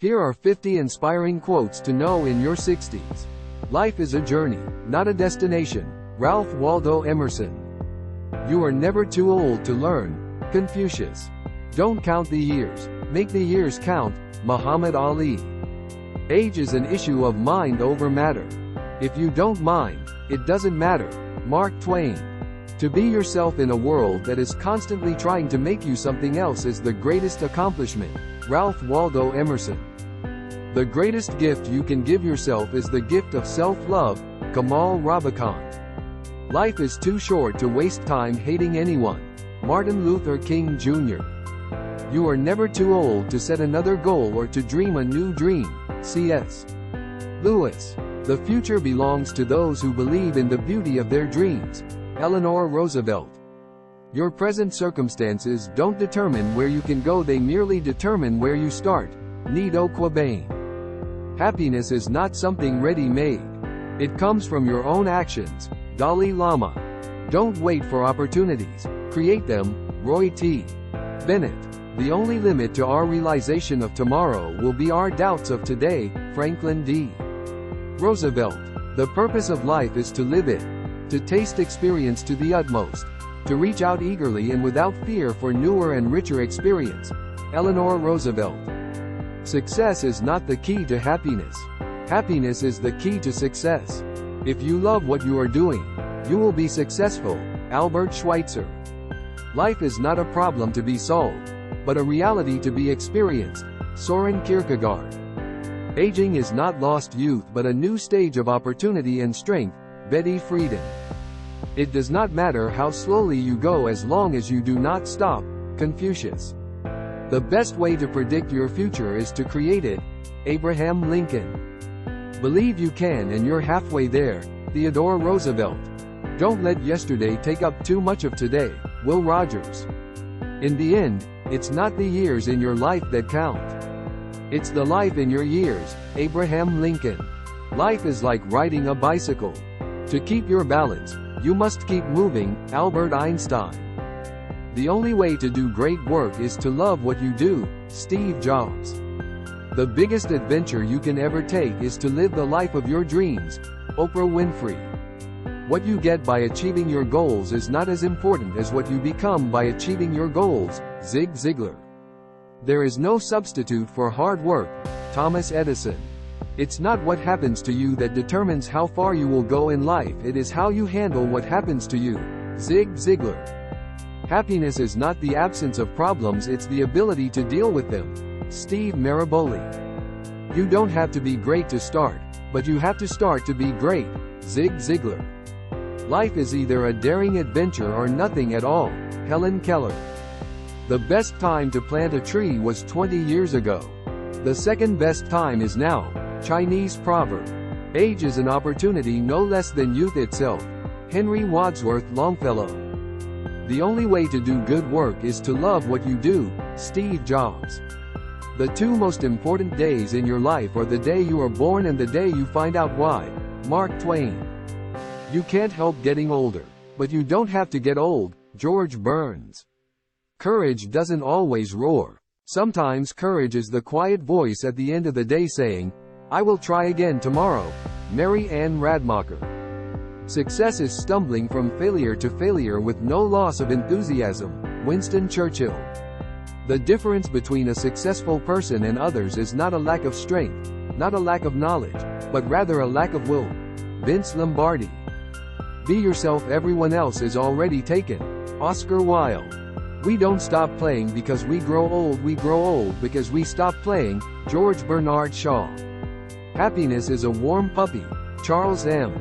Here are 50 inspiring quotes to know in your 60s. Life is a journey, not a destination. Ralph Waldo Emerson. You are never too old to learn. Confucius. Don't count the years, make the years count. Muhammad Ali. Age is an issue of mind over matter. If you don't mind, it doesn't matter. Mark Twain. To be yourself in a world that is constantly trying to make you something else is the greatest accomplishment. Ralph Waldo Emerson. The greatest gift you can give yourself is the gift of self-love. Kamal Ravikant. Life is too short to waste time hating anyone. Martin Luther King Jr. You are never too old to set another goal or to dream a new dream. C.S. Lewis. The future belongs to those who believe in the beauty of their dreams. Eleanor Roosevelt. Your present circumstances don't determine where you can go, they merely determine where you start. Nido Quabain. Happiness is not something ready-made. It comes from your own actions. Dalai Lama. Don't wait for opportunities, create them. Roy T. Bennett. The only limit to our realization of tomorrow will be our doubts of today. Franklin D. Roosevelt. The purpose of life is to live it, to taste experience to the utmost, to reach out eagerly and without fear for newer and richer experience. Eleanor Roosevelt. Success is not the key to happiness. Happiness is the key to success. If you love what you are doing, you will be successful. Albert Schweitzer. Life is not a problem to be solved, but a reality to be experienced. Soren Kierkegaard. Aging is not lost youth but a new stage of opportunity and strength. Betty Friedan. It does not matter how slowly you go as long as you do not stop. Confucius. The best way to predict your future is to create it. Abraham Lincoln. Believe you can and you're halfway there. Theodore Roosevelt. Don't let yesterday take up too much of today. Will Rogers. In the end, it's not the years in your life that count. It's the life in your years. Abraham Lincoln. Life is like riding a bicycle. To keep your balance, you must keep moving. Albert Einstein. The only way to do great work is to love what you do. Steve Jobs. The biggest adventure you can ever take is to live the life of your dreams. Oprah Winfrey. What you get by achieving your goals is not as important as what you become by achieving your goals. Zig Ziglar. There is no substitute for hard work. Thomas Edison. It's not what happens to you that determines how far you will go in life, it is how you handle what happens to you. Zig Ziglar. Happiness is not the absence of problems, it's the ability to deal with them. Steve Maraboli. You don't have to be great to start, but you have to start to be great. Zig Ziglar. Life is either a daring adventure or nothing at all. Helen Keller. The best time to plant a tree was 20 years ago. The second best time is now. Chinese proverb. Age is an opportunity no less than youth itself. Henry Wadsworth Longfellow. The only way to do good work is to love what you do. Steve Jobs. The two most important days in your life are the day you are born and the day you find out why. Mark Twain. You can't help getting older, but you don't have to get old. George Burns. Courage doesn't always roar. Sometimes courage is the quiet voice at the end of the day saying, I will try again tomorrow. Mary Ann Radmacher. Success is stumbling from failure to failure with no loss of enthusiasm. Winston Churchill. The difference between a successful person and others is not a lack of strength, not a lack of knowledge, but rather a lack of will. Vince Lombardi. Be yourself, everyone else is already taken. Oscar Wilde. We don't stop playing because we grow old because we stop playing. George Bernard Shaw. Happiness is a warm puppy. Charles M.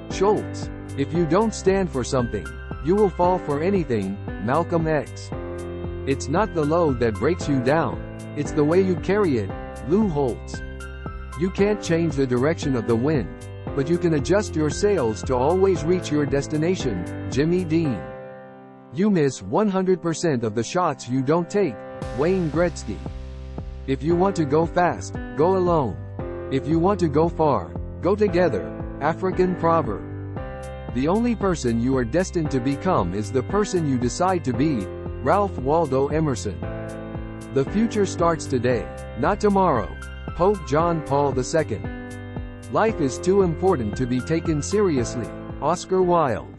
Schultz. If you don't stand for something, you will fall for anything. Malcolm X. It's not the load that breaks you down, it's the way you carry it. Lou Holtz. You can't change the direction of the wind, but you can adjust your sails to always reach your destination. Jimmy Dean. You miss 100% of the shots you don't take. Wayne Gretzky. If you want to go fast, go alone. If you want to go far, go together. African proverb. The only person you are destined to become is the person you decide to be. Ralph Waldo Emerson. The future starts today, not tomorrow. Pope John Paul II. Life is too important to be taken seriously. Oscar Wilde.